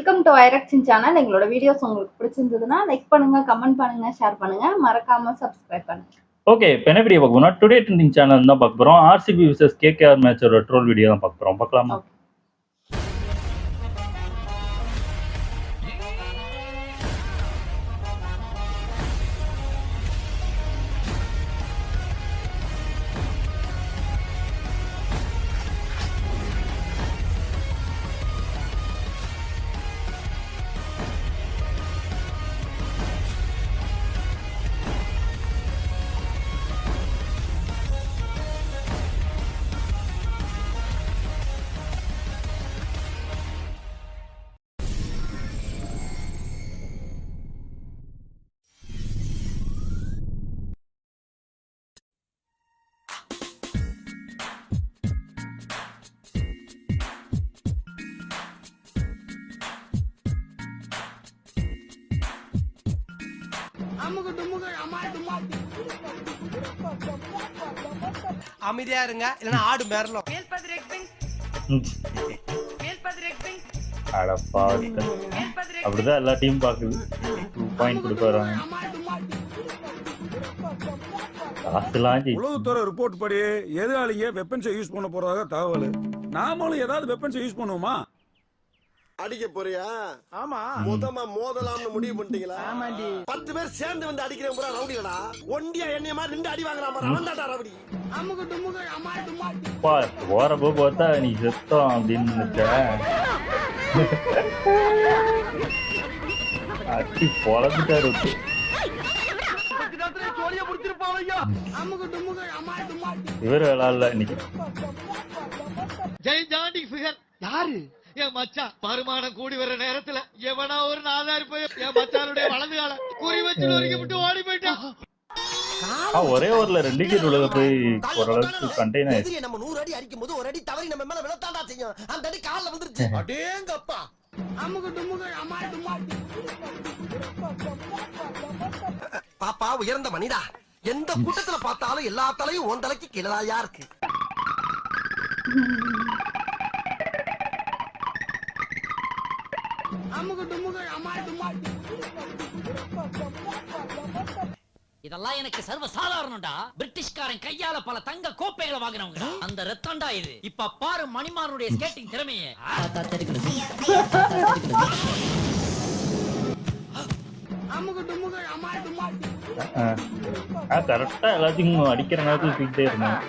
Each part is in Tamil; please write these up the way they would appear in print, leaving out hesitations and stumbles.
வெல்கம் டு ஐரக்ஷன் சேனல். எங்களோட வீடியோஸ் உங்களுக்கு பிடிச்சிருந்ததுன்னா லைக் பண்ணுங்க, கமெண்ட் பண்ணுங்க, ஷேர் பண்ணுங்க, மறக்காம சப்ஸ்கிரைப் பண்ணுங்க. ஓகே, இப்போ என்ன வீடியோ பார்க்க போறோம்? டுடே ட்ரெண்டிங் சேனல் தான் பார்க்க போறோம். ஆர்சிபி vs கேகேஆர் மேட்சோட ட்ரோல் வீடியோ தான் பார்க்க போறோம். பார்க்கலாமா? ஓகே. அமைதியா இருங்க, இல்லனா ஆடு மேறலாம். அடப்பா, அப்படிதான் எல்லா டீம் பாக்குது. 2 பாயிண்ட் கொடுக்க வராங்க. உளவுத்துறை ரிப்போர்ட் படி எதிராளிங்க வெப்பன்ஸை யூஸ் பண்ண போறதாக தகவல். நாமளும் ஏதாவது வெப்பன்ஸை யூஸ் பண்ணுவோமா? அடிக்க போறியா? ஆமா. மொத்தமா மோதலாம்னு முடிவு பண்ணிட்டீங்களா? ஆமாண்டி. 10 பேர் சேர்ந்து வந்து அடிக்கிறேன் பூரா ரவுடிகளா. ஒண்டியா என்னைய மாதிரி 2 அடி வாங்குறான் பாரு, அவன் தான்டா ரவுடி. அமுகு டுமுகு அம்மா டுமா. பா, போறப்போ பார்த்தா நீ செத்தோம் அப்படின்னு நினைச்ச. அடி பொளந்துட்டாரு. இவரு விளையாடல இன்னைக்கு. ஜெய் ஜாண்டி ஃபிகர் யாரு? என் மச்சான் வருமானம் கூடி வர நேரத்துல எவனா ஒரு நாதாரி போய் என் மச்சானுடைய வலது கால குறி வச்சு நொறுக்கி விட்டு ஓடி போயிட்டான். ஒரே ஓவர்ல 2 விக்கெட் உள்ள போய் ஓரளவுக்கு கண்டெய்ன் ஆயிடுச்சு. நம்ம 100 அடி அடிக்கும் போது ஒரு அடி தவறி நம்ம மேல விழத்தாண்டா செய்யும். அந்த அடி கால்ல வந்துருச்சு. அடேங்கப்பா. அமுகு டுமுகு அம்மா டுமா. பாப்பா உயர்ந்த மனிதா, எந்த கூட்டத்துல பார்த்தாலும் எல்லா தலையும் உன் தலைக்கு கீழாயா இருக்கு. இதெல்லாம் எனக்கு சர்வ சாதாரணம்டா. பிரிட்டிஷ்காரன் கையால பல தங்க கோப்பைகளை வாங்கினவங்க. அந்த ரத்தம்டா இது. இப்ப பாரு மணிமாரனுடைய ஸ்கேட்டிங் திறமையை. கரெக்டா எல்லாத்தையும் அடிக்கிற நேரத்துல தூக்கிட்டே இருந்தான்.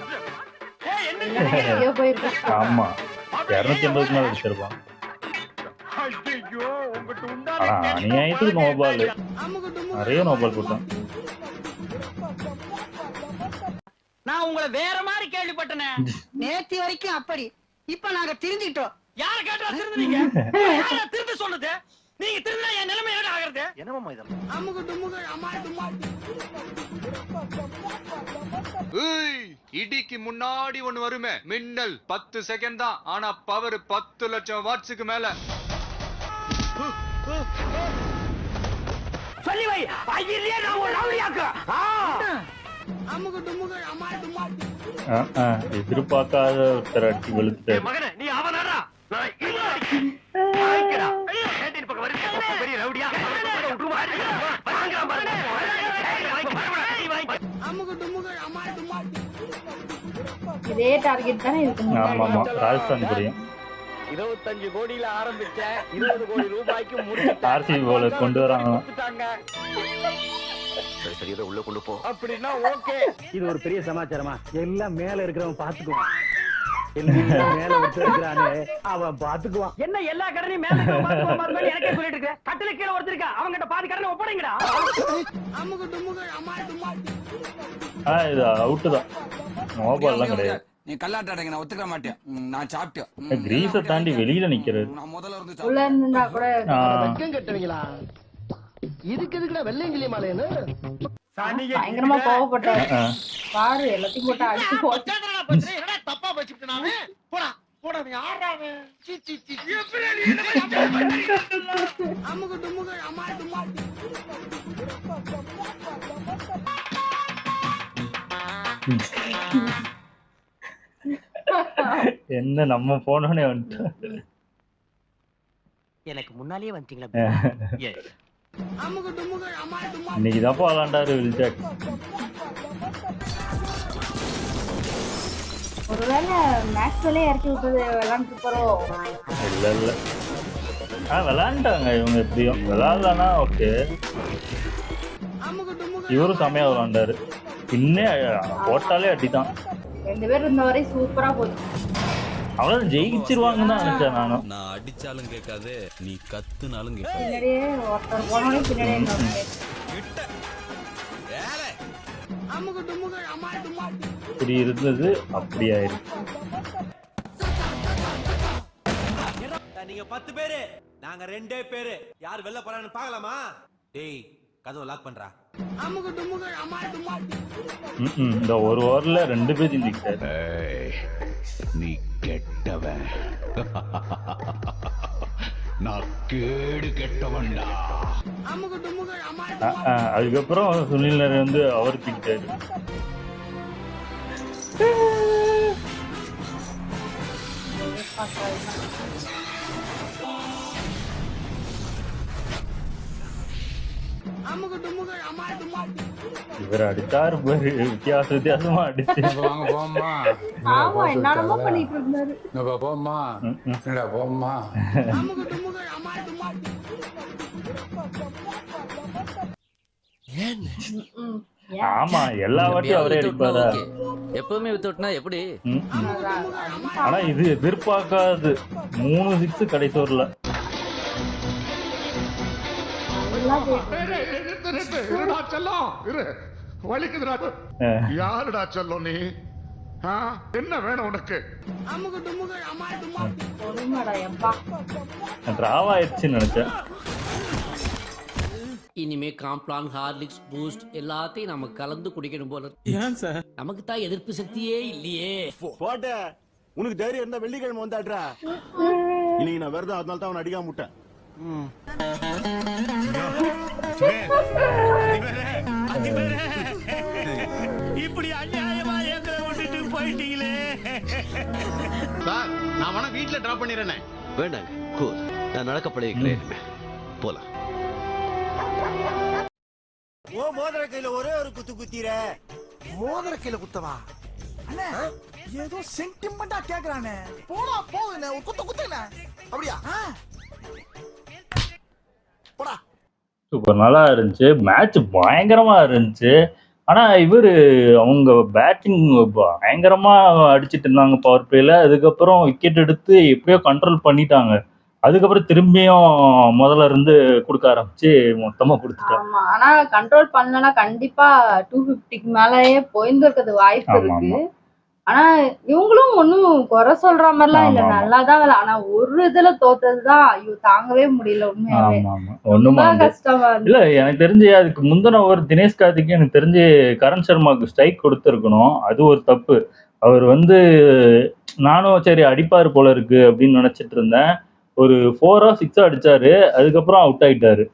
ஆமா, 280 மேல அடிச்சிருப்பான். ஆனா அநியாயத்துக்கு நோபால், நிறைய நோபால் போட்டான். நான் உங்களை வேற மாதிரி கேள்விப்பட்டனே. நேத்து வரைக்கும் அப்படி, இப்ப நாங்க திருந்திட்டோம். யார கேட்டா திருந்துனீங்க? யார திருந்த சொன்னது? நீங்க திருந்தா என் நிலைமை என்ன ஆகிறது? என்னமாமா இதெல்லாம்? இடிக்கு முன்னாடி ஒண்ணு வருமே மின்னல், 10 செகண்ட் தான். ஆனா பவர் 10 லட்சம் வாட்ஸுக்கு மேல. சொல்லி வை. ஐயிலே நான் ஒரு ரவுடியாக்கு. எதிர்பார்க்காத ஒருத்தர் அடி வெளுத்து. மகனே நீ அவனாடா? இதே டார்கெட் தானே இருக்கு. ஆமா ஆமா, ராஜஸ்தான் புரியும். 25 கோடியில ஆரம்பிச்ச 20 கோடி ரூபாய்க்கு முடிச்சிட்டாங்க. ஆர்சிபி போல கொண்டு வராங்க. சரி உள்ள கொண்டு போ. அப்படின்னா ஓகே. இது ஒரு பெரிய சமாச்சாரமா? எல்லாம் மேல இருக்கிறவன் பாத்துக்குவான். எல்லாம் மேல வச்சிருக்கானே அவன் பாத்துக்குவான். என்ன எல்லா கடனையும் மேல இருக்கிறவன் பாத்துக்குவான் மாதிரி எனக்கே சொல்லிட்டு இருக்க. கட்டில கீழ ஒருத்தருக்கா, அவங்கிட்ட பாதி கடனை ஒப்படைங்கடா. இது அவுட் தான், நோபால் எல்லாம் கிடையாது. நீ கல்லாட்ட அடைங்க, நான் ஒத்துக்க மாட்டேன். நான் சாப்பிட்டேன். கிரீஸை தாண்டி வெளியில நிக்கிறது. நான் முதல்ல இருந்து உள்ள இருந்தா கூட வெக்கம் கட்டுவீங்களா? இதுக்கு எதுக்குடா வெள்ளையங்கிலி மாலைன்னு பயங்கரமா கோவப்பட்டாரு. பாரு எல்லாத்தையும் போட்டு அடிச்சு போட்டு. என்னடா தப்பா வச்சுட்டு நானு? போடா போடா, நீ ஆறாவே. சி சி சி. அமுகு டுமுகு அம்மா டுமா. என்ன நம்ம போனோனே வந்துட்டு எனக்கு முன்னாலேயே வந்துட்டீங்களா? இன்னைக்கு தான்ப்பா விளாண்டாரு வில்ஜாக். ஒருவேளை மேக்ஸ்வெல்லே இறக்கி விட்டது விளாண்டுட்டு போறோம். இல்ல விளாண்டாங்க இவங்க, எப்படியும் விளாட்லன்னா ஓகே. இவரும் செமையா விளாண்டாரு, இன்னும் போட்டாலே அடிதான். 2 பேர் இருந்த வரை சூப்பரா போச்சு. அவ்வளவு ஜெயிச்சிருவாங்கன்னு தான் நினைச்சேன் நானும். நான் அடிச்சாலும் கேட்காது, நீ கத்துனாலும் கேட்காது. பின்னாடியே ஒருத்தர் போனோடனே பின்னாடியே இன்னொரு இப்படி இருந்தது அப்படி ஆயிடுச்சு. நீங்க 10 பேரு, நாங்க 2 பேரு. யார் வெளில போறான்னு பார்க்கலாமா? டேய், கதவை லாக் பண்றா. இந்த ஒரு ஓவர்ல 2 பேர் ஜெயிச்சிட்டாரு. நீ கெட்டவன், நான் கேடு கெட்டவன்டா. அதுக்கப்புறம் சுனில் நரேன் வந்து அவர் பிடிச்சாரு. இவர் அடிச்சாரு பாரு, வித்தியாசமா அடிச்சு. ஆமா என்னென்னமோ பண்ணிட்டு இருந்தாரு. ஆமா எல்லா வாட்டியும் அவரே அடிப்பாரா? எப்பவுமே வித்தோட்னா எப்படி? ஆனா இது எதிர்பார்க்காது, 3 6 கடைசி ஓவர்ல. யாருடா சொல்லும் நீ? என்ன வேணும் உனக்கு? டிராவ் ஆயிடுச்சுன்னு நினைச்சேன். இனிமே காம்ப்ளான், ஹார்லிக்ஸ், பூஸ்ட் எல்லாத்தையும் நம்ம கலந்து குடிக்கணும் போல. ஏன் சார்? நமக்கு தான் எதிர்ப்பு சக்தியே இல்லையே. போட்ட உனக்கு தைரியம் இருந்தா வெள்ளிக்கிழமை வந்தாடுறா. இன்னைக்கு நான் விரதம், அதனால தான் அவன் அடிக்காம விட்டேன். இப்படி அநியாயமா எங்களை விட்டுட்டு போயிட்டீங்களே. சார், நான் வேணா வீட்டுல டிராப் பண்ணிடுறேன். வேண்டாங்க, கூல். நான் நடக்க பழகிக்கிறேன். போலாம். ஓ மோதிர கையில ஒரே ஒரு குத்து குத்திர. மோதிர கையில குத்தவா? அண்ணா ஏதோ சென்டிமெண்டா கேக்குறானே. போடா போகுனே, ஒரு குத்து குத்துனே. அப்படியா? போடா. சூப்பர், நல்லா இருந்துச்சு மேட்ச், பயங்கரமா இருந்துச்சு. ஆனா இவரு அவங்க பேட்டிங் பயங்கரமா அடிச்சிட்டு இருந்தாங்க பவர் பிளேல. அதுக்கப்புறம் விக்கெட் எடுத்து எப்படியோ கண்ட்ரோல் பண்ணிட்டாங்க. அதுக்கப்புறம் திரும்பியும் முதல்ல இருந்து கொடுக்க ஆரம்பிச்சு மொத்தமா கொடுத்துட்டாங்க. ஆமா, ஆனா கண்ட்ரோல் பண்ணலனா கண்டிப்பா 250க்கு மேலயே போயிருந்திருக்கிறது வாய்ப்பு இருக்கு. ஆனா இவங்களும் ஒன்னும் குறை சொல்ற மாதிரிலாம் இல்ல, நல்லாதான். ஆனா ஒரு இதுல தோத்ததுதான் ஐயோ தாங்கவே முடியல உண்மையாவே. ரொம்ப கஷ்டமா இல்ல, எனக்கு தெரிஞ்சு அதுக்கு முந்தின ஒரு தினேஷ் கார்த்திக்கு எனக்கு தெரிஞ்சு கரண் சர்மாவுக்கு ஸ்ட்ரைக் கொடுத்துருக்கணும். அது ஒரு தப்பு. அவர் வந்து நானும் சரி அடிப்பாரு போல இருக்கு அப்படின்னு நினைச்சிட்டு இருந்தேன். ஒரு 4 or 6 அடிச்சாரு, அதுக்கப்புறம் அவுட் ஆயிட்டாரு.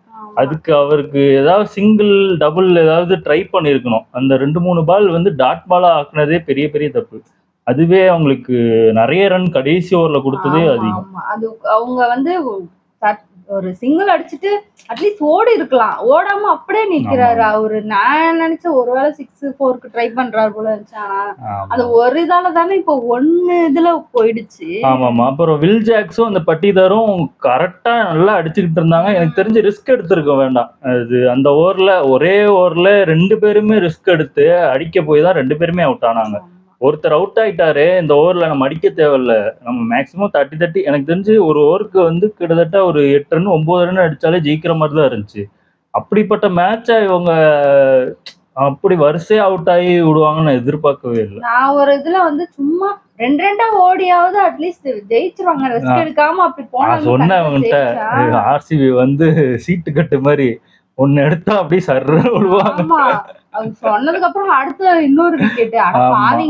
அதுக்கு அவருக்கு ஏதாவது சிங்கிள் டபுள் ஏதாவது ட்ரை பண்ணிருக்கணும். அந்த 2-3 பால் வந்து டாட் பாலா ஆக்குனதே பெரிய பெரிய தப்பு. அதுவே அவங்களுக்கு நிறைய ரன் கடைசி ஓவர்ல கொடுத்ததே அதிகம். அது அவங்க வந்து ஒரு சிங்கிள் அடிச்சுட்டு அட்லீஸ்ட் ஓடி இருக்கலாம், ஓடாம அப்படியே நிக்கிறாரு அவரு. நான் நினைச்சேன் ஒருவேளை 6-4க்கு ட்ரை பண்றாரு போல இருந்துச்சு. ஆனா அது ஒரு இதால தானே இப்போ 1 இதுல போயிடுச்சு. ஆமாமா. அப்புறம் வில் ஜாக்ஸும் அந்த பட்டிதாரும் கரெக்டா நல்லா அடிச்சுக்கிட்டு இருந்தாங்க. எனக்கு தெரிஞ்சு ரிஸ்க் எடுத்திருக்க வேண்டாம். அது அந்த ஓவர்ல ஒரே ஓவர்ல 2 பேருமே ரிஸ்க் எடுத்து அடிக்க போய் தான் 2 பேருமே அவுட் ஆனாங்க. ஒருத்தர் அவுட் ஆயிட்டாரு, இந்த ஓவர்ல நம்ம அடிக்க தேவையில்ல, நம்ம மேக்சிமம் தட்டி எனக்கு தெரிஞ்சு ஒரு ஓவருக்கு வந்து கிட்டத்தட்ட ஒரு 8 ரன் 9 ரன் அடிச்சாலே ஜெயிக்கிற மாதிரி தான் இருந்துச்சு. அப்படிப்பட்ட மேட்சை இவங்க அப்படி வரிசையா அவுட் ஆகி விடுவாங்கன்னு எதிர்பார்க்கவே இல்லை. நான் ஒரு இதுல வந்து சும்மா 2 ஓடியாவது அட்லீஸ்ட் ஜெயிச்சிருவாங்க ரிஸ்க் எடுக்காம அப்படி போனாங்க. சொன்னேன் அவங்ககிட்ட, ஆர்சிபி வந்து சீட்டு கட்டு மாதிரி ஒன்னு எடுத்தா அப்படியே சர்ற விடுவாங்க. அவங்க சொன்னதுக்கு அப்புறம் அடுத்த இன்னொரு விக்கெட்.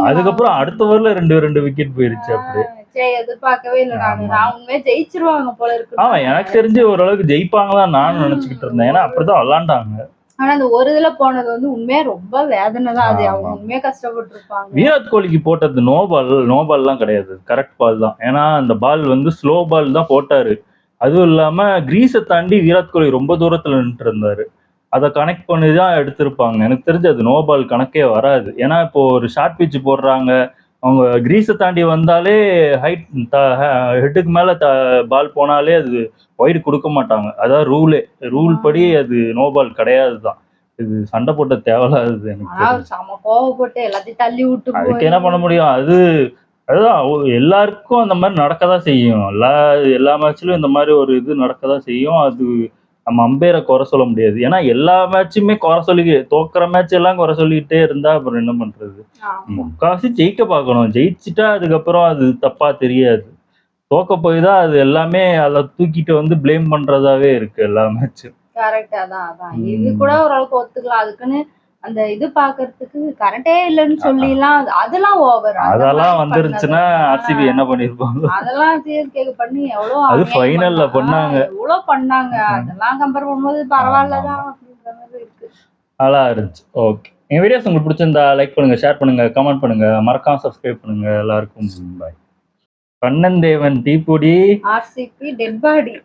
அதுக்கப்புறம் அடுத்த ஓவர்ல 2 விக்கெட் போயிருச்சு. அப்படியே எதிர்பார்க்கவே இல்லை. நான் உண்மையா ஜெயிச்சிருவாங்க போல இருக்கு. எனக்கு தெரிஞ்சு ஓரளவுக்கு ஜெயிப்பாங்கதான் நான் நினைச்சுக்கிட்டு இருந்தேன். ஏன்னா அப்படிதான் விளாண்டாங்க. ஆனா அந்த ஒரு இதுல போனது வந்து உண்மையா ரொம்ப வேதனை தான். அது அவங்க உண்மையா கஷ்டப்பட்டு இருப்பாங்க. விராட் கோலிக்கு போட்டது நோ பால் எல்லாம் கிடையாது, கரெக்ட் பால் தான். ஏன்னா அந்த பால் வந்து ஸ்லோ பால் தான் போட்டாரு. அதுவும் இல்லாம கிரீஸை தாண்டி விராட் கோலி ரொம்ப தூரத்துல நின்றுட்டு இருந்தாரு. அதை கனெக்ட் பண்ணி தான் எடுத்திருப்பாங்க. எனக்கு தெரிஞ்சு அது நோ பால் கணக்கே வராது. ஏன்னா இப்போ ஒரு ஷார்ட் பிட்ச் போடுறாங்க, அவங்க கிரீஸை தாண்டி வந்தாலே ஹைட் ஹெட்டுக்கு மேல பால் போனாலே அது ஒயிட் கொடுக்க மாட்டாங்க. அதான் ரூல் படி அது நோ பால் கிடையாது தான். இது சண்டை போட்ட தேவையில்லாதது எனக்கு ஆனா தெரிஞ்சு. செம கோவப்பட்டு எல்லாத்தையும் தள்ளி விட்டு அதுக்கு என்ன பண்ண முடியும்? அதுதான் எல்லாருக்கும் அந்த மாதிரி நடக்கதான் செய்யும். எல்லா மேட்ச்லயும் இந்த மாதிரி ஒரு இது நடக்கதான் செய்யும். அது நம்ம அம்பையரை குறை சொல்ல முடியாது. ஏன்னா எல்லா மேட்சுமே குறை சொல்லி தோக்குற மேட்ச் எல்லாம் குறை சொல்லிக்கிட்டே இருந்தா அப்புறம் என்ன பண்றது? முக்காவாசி ஜெயிக்க பார்க்கணும். ஜெயிச்சுட்டா அதுக்கப்புறம் அது தப்பா தெரியாது. தோக்க போய் தான் அது எல்லாமே அதை தூக்கிட்டு வந்து பிளேம் பண்றதாவே இருக்கு எல்லா மேட்சும். கரெக்ட். அதான் இது கூட ஓரளவுக்கு ஒத்துக்கலாம். அதுக்குன்னு அந்த இது பாக்குறதுக்கு கரெக்டே இல்லைன்னு சொல்லிலாம் அதெல்லாம் ஓவர். அதெல்லாம் வந்துருச்சுன்னா ஆர்சிபி என்ன பண்ணிருப்பாங்க? அதெல்லாம் சிஎஸ்கேக்கு பண்ணி எவ்வளவு அது ஃபைனல்ல பண்ணாங்க. எவ்வளவு பண்ணாங்க. அதெல்லாம் கம்பேர் பண்ணும்போது பரவாயில்லதான் அப்படின்ற மாதிரி இருக்கு. நல்லா இருந்துச்சு. ஓகே, என் வீடியோஸ் உங்களுக்கு பிடிச்சிருந்தா லைக் பண்ணுங்க, ஷேர் பண்ணுங்க, கமெண்ட் பண்ணுங்க, மறக்காம சப்ஸ்கிரைப் பண்ணுங்க. எல்லாருக்கும் பாய். கண்ணன் தேவன் தீப்பொடி, ஆர்சிபி டெட் பாடி.